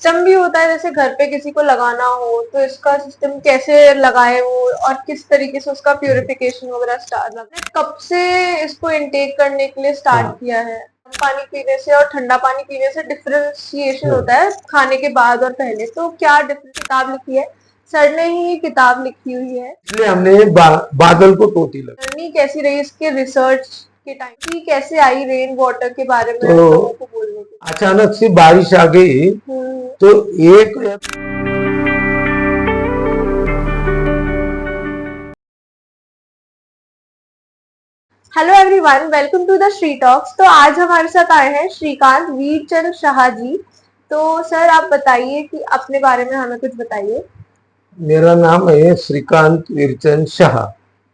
System भी होता है, जैसे घर पे किसी को लगाना हो तो इसका सिस्टम कैसे लगाए वो, और किस तरीके से उसका प्यूरिफिकेशन वगैरह स्टार्ट, आपने कब से इसको इनटेक करने के लिए स्टार्ट हाँ किया है? पानी पीने से और ठंडा पानी पीने से डिफरेंशिएशन हाँ। होता है खाने के बाद और पहले, तो क्या डिफरेंस? किताब लिखी है सर ने ही, किताब लिखी हुई है। इसलिए हमने बादल को टोटी लगा। जर्नी कैसी रही इसके रिसर्च के टाइम की, कैसे आई रेन वाटर के बारे में तो लोगों को बोलने के अचानक से बारिश आ गई, लिए? तो एक hello everyone, welcome to the Shri talks. तो आज हमारे साथ आए हैं श्रीकांत वीरचंद शाह जी। तो सर आप बताइए कि अपने बारे में हमें कुछ बताइए। मेरा नाम है श्रीकांत वीरचंद शाह।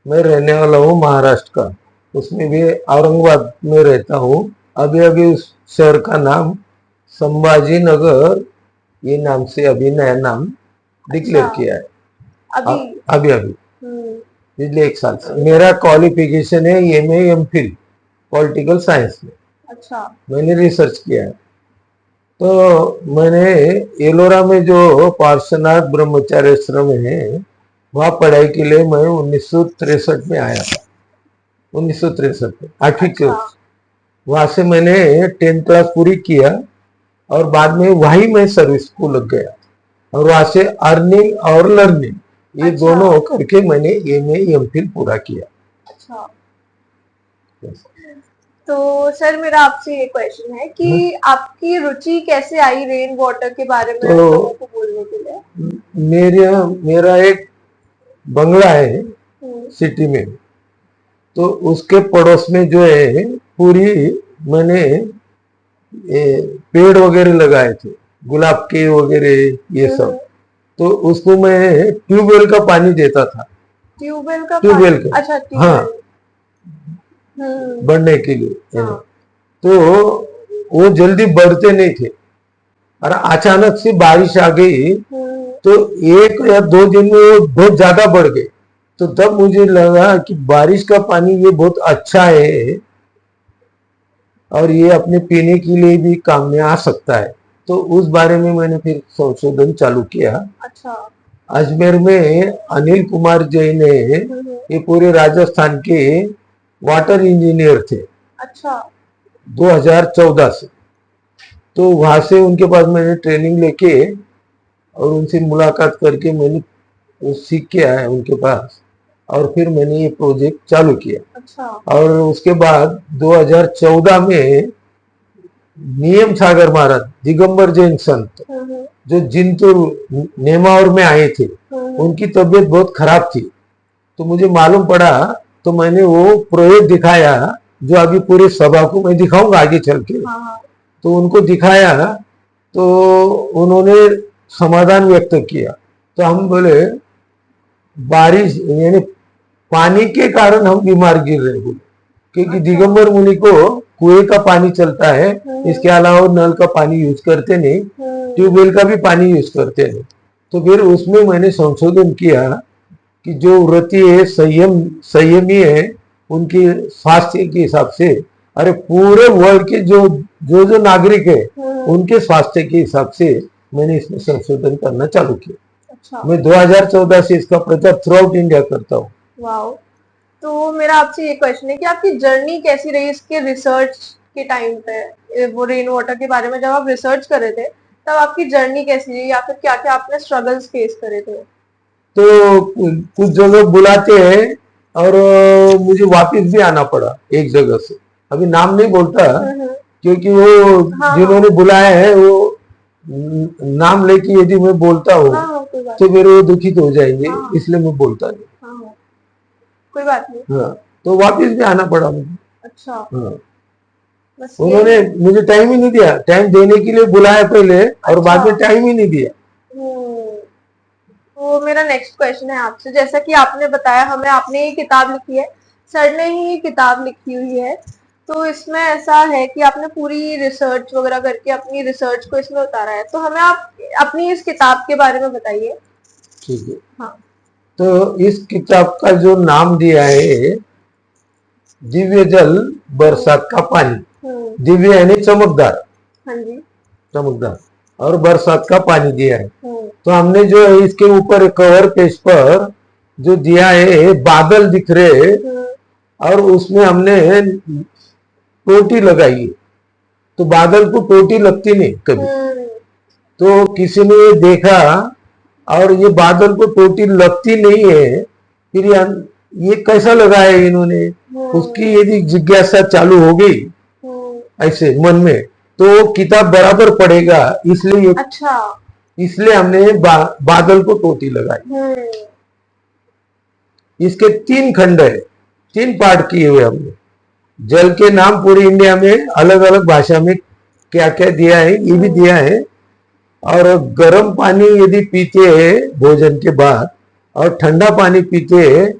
मैं रहने वाला हूँ महाराष्ट्र का, उसमें भी औरंगाबाद में रहता हूँ। अभी अभी उस शहर का नाम संभाजी नगर, ये नाम से अभी नया नाम डिक्लेयर अच्छा, किया है। अभी। अभी अभी हम्म। पिछले एक साल से। मेरा क्वालिफिकेशन है एमए एमफिल पॉलिटिकल साइंस में। अच्छा। मैंने रिसर्च किया है। तो मैंने एलोरा में जो पार्श्वनाथ ब्रह्मचार्य आश्रम है, वहाँ पढ़ाई के लिए मैं 1963 में आया था। 1963 में 8वीं अच्छा। क्लास। वहां से मैंने 10th क्लास पूरी किया और बाद में वही मैं सर्विस को लग गया। और वहां से अर्निंग और लर्निंग ये अच्छा। दोनों करके मैंने एमए एमफिल पूरा किया। अच्छा। तो सर मेरा आपसे ये क्वेश्चन है हाँ, कि आपकी रुचि कैसे आई रेन वाटर के बारे में तो लोगों को बोलने के लिए? मेरा एक बंगला है हम्म। सिटी में। तो उसके पड़ोस में जो है पूरी मैंने पेड़ वगैरह लगाए थे, गुलाब के वगैरह ये सब। तो उसको मैं ट्यूबवेल का पानी देता था। ट्यूबवेल का ट्यूबवेल पानी? का, अच्छा, हाँ, ट्यूबवेल। हम्म। बढ़ने के लिए। हाँ। तो वो जल्दी बढ़ते नहीं थे और अचानक से बारिश आ गई, तो एक या दो दिन में वो बहुत ज्यादा बढ़ गए। तो तब मुझे लगा कि बारिश का पानी ये बहुत अच्छा है और ये अपने पीने के लिए भी काम में आ सकता है। तो उस बारे में मैंने फिर संशोधन चालू किया। अच्छा। अजमेर में अनिल कुमार जैन है, ये पूरे राजस्थान के वाटर इंजीनियर थे। अच्छा। 2014 से। तो वहां से उनके पास मैंने ट्रेनिंग लेके और उनसे मुलाकात करके मैंने वो सीख के आया उनके पास। और फिर मैंने ये प्रोजेक्ट चालू किया। अच्छा। और उसके बाद 2014 में नियम सागर महाराज दिगंबर जैन संत जो जिंतूर नेमावर में आए थे, उनकी तबीयत बहुत खराब थी। तो मुझे मालूम पड़ा, तो मैंने वो प्रयोग दिखाया जो अभी पूरी सभा को मैं दिखाऊंगा आगे चल के। तो उनको दिखाया तो उन्होंने समाधान व्यक्त किया। तो हम बोले बारिश यानी पानी के कारण हम बीमार गिर रहे बोले, क्योंकि दिगंबर मुनि को कुएं का पानी चलता है, इसके अलावा नल का पानी यूज करते नहीं, ट्यूबवेल का भी पानी यूज करते नहीं। तो फिर उसमें मैंने संशोधन किया कि जो व्रती है संयमी है, उनके स्वास्थ्य के हिसाब से, अरे पूरे वर्ल्ड के जो जो जो नागरिक है उनके स्वास्थ्य के हिसाब से मैंने इसमें संशोधन करना चालू किया। अच्छा। मैं 2014 से इसका प्रचार थ्रू आउट इंडिया करता हूँ। वाओ। तो मेरा आपसे ये क्वेश्चन है कि आपकी जर्नी कैसी रही इसके रिसर्च के टाइम पे, वो रेन वाटर के बारे में जब आप रिसर्च कर रहे थे तब आपकी जर्नी कैसी रही, या फिर क्या क्या आपने स्ट्रगल्स फेस करे थे? तो कुछ जगह बुलाते हैं और मुझे वापस भी आना पड़ा एक जगह से। अभी नाम नहीं बोलता क्योंकि वो हाँ। जिन्होंने बुलाया है वो नाम लेके यदि मैं बोलता हूँ हाँ, कोई बात तो फिर वो दुखित हो जाएंगे, हाँ। इसलिए मैं बोलता नहीं। हाँ, कोई बात नहीं। हाँ, तो वापस भी आना पड़ा मुझे। अच्छा। हाँ, बस उन्होंने मुझे टाइम ही नहीं दिया। टाइम देने के लिए बुलाया पहले और बाद में टाइम ही नहीं दिया। तो मेरा नेक्स्ट क्वेश्चन है आपसे, जैसा कि आपने बताया हमें, आपने ये किताब लिखी है, सर ने ही ये किताब लिखी हुई है, तो इसमें ऐसा है कि आपने पूरी रिसर्च वगैरह करके अपनी रिसर्च को इसमें उतारा है, तो हमें आप अपनी इस किताब के बारे में बताइए। ठीक है। हाँ। तो इस किताब का जो नाम दिया है दिव्य जल बरसात का पानी। दिव्य यानी चमकदार। हाँ जी। चमकदार। और बरसात का पानी दिया है। हम्म, तो हमने जो है इसके ऊपर कवर पेज पर जो दिया है बादल दिख रहे हैं, हम्म, और उसमें हमने टोटी लगाई है। तो बादल को टोटी लगती नहीं कभी। हम्म, तो किसी ने ये देखा और ये बादल को टोटी लगती नहीं है, फिर ये कैसा लगा है इन्होंने, उसकी यदि जिज्ञासा चालू हो गई हम्म, ऐसे मन में, तो वो किताब बराबर पढ़ेगा। अच्छा। इसलिए हमने बादल को टोटी लगाई। हम्म, इसके 3 खंड है, 3 पार्ट किए हुए हमने। जल के नाम पूरी इंडिया में अलग अलग भाषा में क्या क्या दिया है ये भी दिया है। और गर्म पानी यदि पीते हैं भोजन के बाद और ठंडा पानी पीते हैं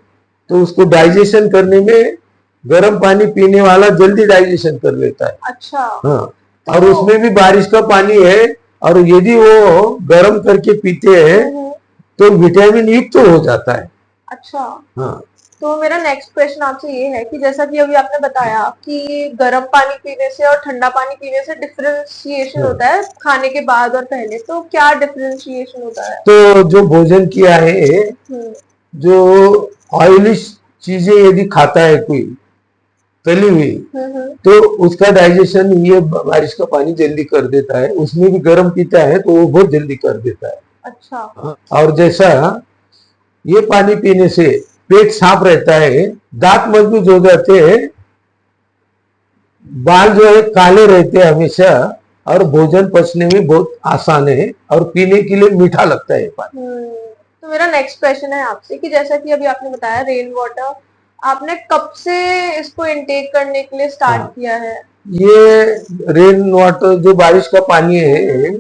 तो उसको डाइजेशन करने में गर्म पानी पीने वाला जल्दी डाइजेशन कर लेता है। अच्छा। हाँ, और उसमें भी बारिश का पानी है, और यदि वो गर्म करके पीते हैं तो विटामिन युक्त तो हो जाता है। अच्छा। हाँ, तो मेरा नेक्स्ट क्वेश्चन आपसे ये है कि जैसा कि अभी आपने बताया कि गर्म पानी पीने से और ठंडा पानी पीने से डिफरेंशिएशन होता है खाने के बाद और पहले, तो क्या डिफरेंशिएशन होता है? तो जो भोजन किया है, हम्म, जो ऑयली चीजें यदि खाता है कोई तली हुई, तो उसका डाइजेशन ये बारिश का पानी जल्दी कर देता है। उसमें भी गर्म पीता है तो वो बहुत जल्दी कर देता है। अच्छा। हाँ, और जैसा ये पानी पीने से पेट साफ रहता है, दांत मजबूत हो जाते हैं, बाल जो है काले रहते हैं हमेशा, और भोजन पचने में बहुत आसान है और पीने के लिए मीठा लगता है पानी। तो मेरा नेक्स्ट क्वेश्चन है आपसे कि जैसा कि अभी आपने बताया रेन वाटर, आपने कब से इसको इनटेक करने के लिए स्टार्ट हाँ, किया है? ये रेन वाटर जो बारिश का पानी है,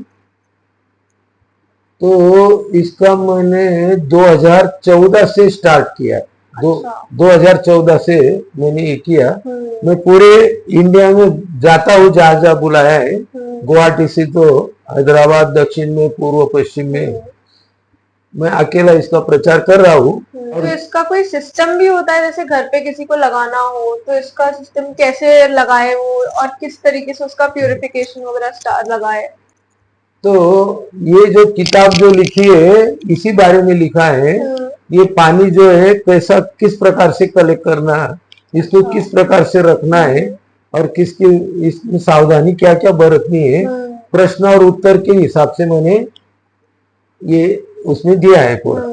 तो इसका मैंने 2014 से स्टार्ट किया। अच्छा। 2014 से मैंने ये किया। मैं पूरे इंडिया में जाता हूँ जहां जहां बुलाया है, गुवाहाटी से तो हैदराबाद, दक्षिण में, पूर्व पश्चिम में, मैं अकेला इसका प्रचार कर रहा हूँ। तो इसका कोई सिस्टम भी होता है, जैसे घर पे किसी को लगाना हो तो इसका सिस्टम कैसे लगाए वो, और किस तरीके से उसका प्यूरिफिकेशन वगैरह स्टार्ट लगाए? तो ये जो किताब जो लिखी है इसी बारे में लिखा है। ये पानी जो है कैसा किस प्रकार से कलेक्ट करना है, इसको किस प्रकार से रखना है, और किसकी इसमें सावधानी क्या क्या बरतनी है, प्रश्न और उत्तर के हिसाब से मैंने ये उसमें दिया है पूरा।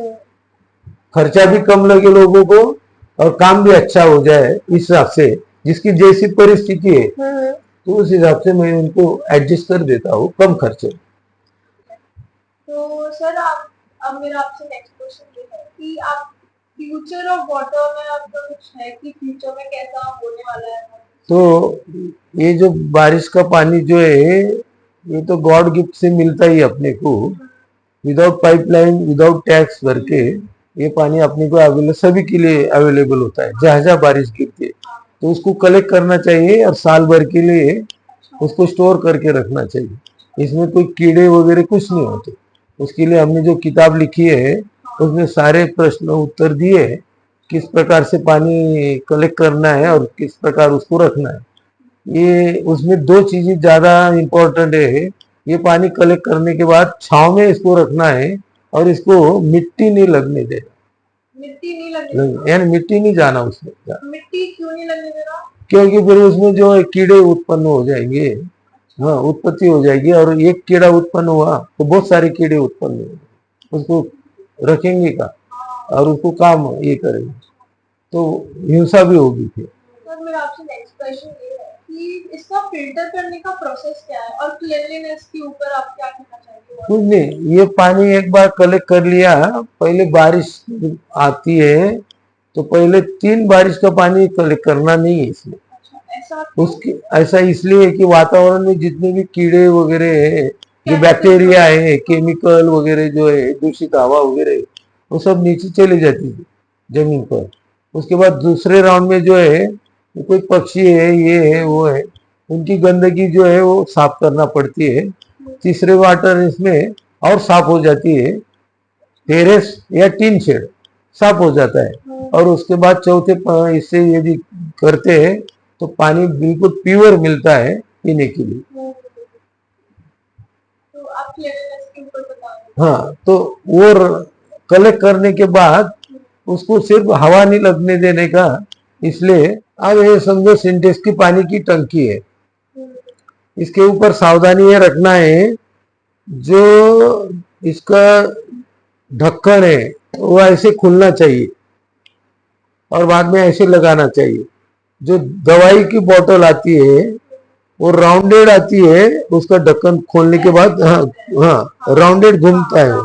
खर्चा भी कम लगे लोगों को और काम भी अच्छा हो जाए, इस हिसाब से जिसकी जैसी परिस्थिति है तो उस हिसाब से मैं उनको एडजस्ट कर देता हूँ कम खर्चे। तो सर आप, अब मेरा आपसे नेक्स्ट क्वेश्चन ये है कि आप फ्यूचर ऑफ वाटर में आपका कुछ है कि फ्यूचर में कैसा होने वाला है? तो ये जो बारिश का पानी जो है ये तो गॉड गिफ्ट से मिलता ही अपने को, विदाउट पाइपलाइन, विदाउट टैक्स भर के ये पानी अपने को अवेलेबल, सभी के लिए अवेलेबल होता है जहां जहां बारिश गिरती है। तो उसको कलेक्ट करना चाहिए और साल भर के लिए उसको स्टोर करके रखना चाहिए। इसमें कोई कीड़े वगैरह कुछ नहीं होते। उसके लिए हमने जो किताब लिखी है उसमें सारे प्रश्न उत्तर दिए, किस प्रकार से पानी कलेक्ट करना है और किस प्रकार उसको रखना है। ये उसमें 2 चीजें ज्यादा इंपॉर्टेंट है। ये पानी कलेक्ट करने के बाद छांव में इसको रखना है और इसको मिट्टी नहीं लगने देना। मिट्टी नहीं लगने, यानी मिट्टी नहीं जाना उसमें। मिट्टी क्यों नहीं लगने देना? क्योंकि फिर उसमें जो है कीड़े उत्पन्न हो जाएंगे। हाँ, उत्पत्ति हो जाएगी, और एक कीड़ा उत्पन्न हुआ तो बहुत सारे कीड़े उत्पन्न होंगे, उसको रखेंगे का और उसको काम ये करेंगे तो हिंसा भी होगी फिर। सर मेरा आपसे नेक्स्ट क्वेश्चन ये है कि इसका फिल्टर करने का प्रोसेस क्या है और क्लीनलीनेस के ऊपर आप क्या कहना चाहेंगे? कुछ नहीं, ये पानी एक बार कलेक्ट कर लिया, पहले बारिश आती है तो पहले 3 बारिश का पानी कलेक्ट करना नहीं है इसमें। उसकी ऐसा इसलिए कि वातावरण में जितने भी कीड़े वगैरह है, जो बैक्टीरिया है, केमिकल वगैरह जो है, दूषित हवा वगैरह, वो सब नीचे चली जाती है जमीन पर। उसके बाद दूसरे राउंड में जो है कोई पक्षी है, ये है वो है, उनकी गंदगी जो है वो साफ करना पड़ती है। तीसरे वाटर इसमें और साफ हो जाती है, टेरेस या टीन शेड साफ हो जाता है। और उसके बाद चौथे इससे यदि करते हैं तो पानी बिल्कुल प्योर मिलता है पीने के लिए। तो आप आप क्लीनलीनेस के ऊपर बता रहे हाँ, तो वो कलेक्ट करने के बाद उसको सिर्फ हवा नहीं लगने देने का, इसलिए अब ये समझो सिंटेक्स की पानी की टंकी है, हैं। इसके ऊपर सावधानी ये रखना है, जो इसका ढक्कन है वो ऐसे खुलना चाहिए और बाद में ऐसे लगाना चाहिए। जो दवाई की बोतल आती है वो राउंडेड आती है, उसका ढक्कन खोलने के बाद हाँ हाँ राउंडेड घूमता है,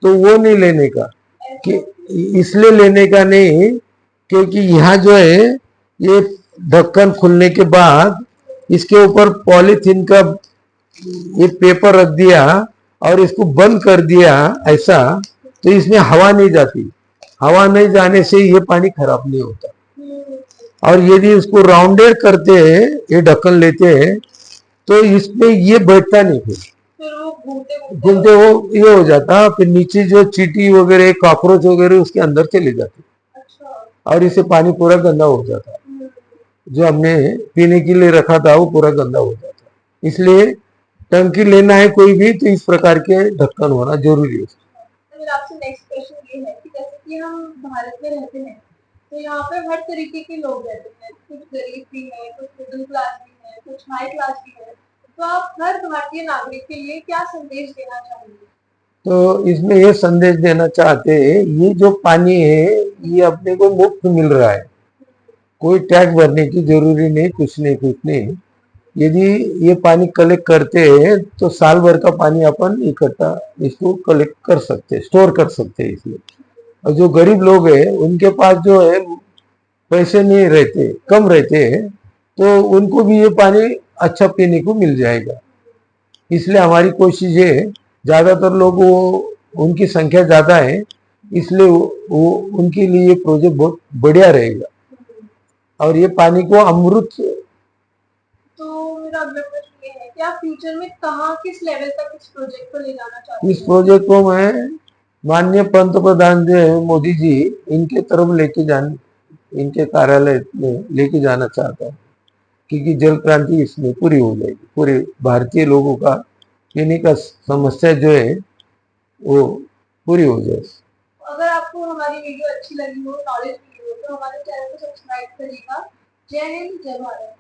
तो वो नहीं लेने का, कि इसलिए लेने का नहीं क्योंकि यहाँ जो है ये ढक्कन खुलने के बाद इसके ऊपर पॉलीथीन का ये पेपर रख दिया और इसको बंद कर दिया ऐसा, तो इसमें हवा नहीं जाती, हवा नहीं जाने से ये पानी खराब नहीं होता। और यदि इसको राउंडेड करते हैं, ये ढक्कन लेते हैं, तो इसमें ये बैठता नहीं, फिर वो घूमते वो ये हो जाता, फिर नीचे जो चींटी वगैरह कॉकरोच वगैरह उसके अंदर चले जाते। अच्छा। और इससे पानी पूरा गंदा हो जाता, जो हमने पीने के लिए रखा था वो पूरा गंदा हो जाता। इसलिए टंकी लेना है कोई भी तो इस प्रकार के ढक्कन होना जरूरी है। मेरा आपसे नेक्स्ट क्वेश्चन ये है कि जैसे कि हम भारत में रहते हैं, तो यहाँ पे हर तरीके के लोग रहते हैं, कुछ गरीब भी है, कुछ मिडिल क्लास भी है, कुछ हाई क्लास भी है। तो आप हर भारतीय नागरिक के लिए क्या संदेश देना चाहेंगे? तो इसमें ये संदेश देना चाहते हैं, ये जो पानी है ये अपने को मुफ्त मिल रहा है, कोई टैक्स भरने की जरूरी नहीं, कुछ नहीं। यदि ये पानी कलेक्ट करते हैं तो साल भर का पानी अपन इकट्ठा इसको कलेक्ट कर सकते, स्टोर कर सकते हैं इसलिए। और जो गरीब लोग हैं उनके पास जो है पैसे नहीं रहते, कम रहते हैं, तो उनको भी ये पानी अच्छा पीने को मिल जाएगा। इसलिए हमारी कोशिश है, ज्यादातर लोग वो उनकी संख्या ज्यादा है, इसलिए वो उनके लिए ये प्रोजेक्ट बहुत बढ़िया रहेगा और ये पानी को अमृत। तो मेरा अगला प्रश्न ये है कि आप फ्यूचर में कहाँ किस लेवल तक इस प्रोजेक्ट को ले जाना चाहते हैं? इस प्रोजेक्ट को मैं माननीय पंतप्रधान जो है मोदी जी, इनके तरफ लेके जाने, इनके कार्यालय में लेके जाना चाहता हूँ, क्योंकि जल क्रांति इसमें पूरी हो जाएगी, पूरे भारतीय लोगों का पीने का समस्या जो है वो पूरी हो जाए। अगर आपको हमारी वीडियो अच्छी लगी हो, नॉलेज मिली हो, तो हमारे चैनल को सब्सक्राइब करिएगा। जय हिंद, जय भारत।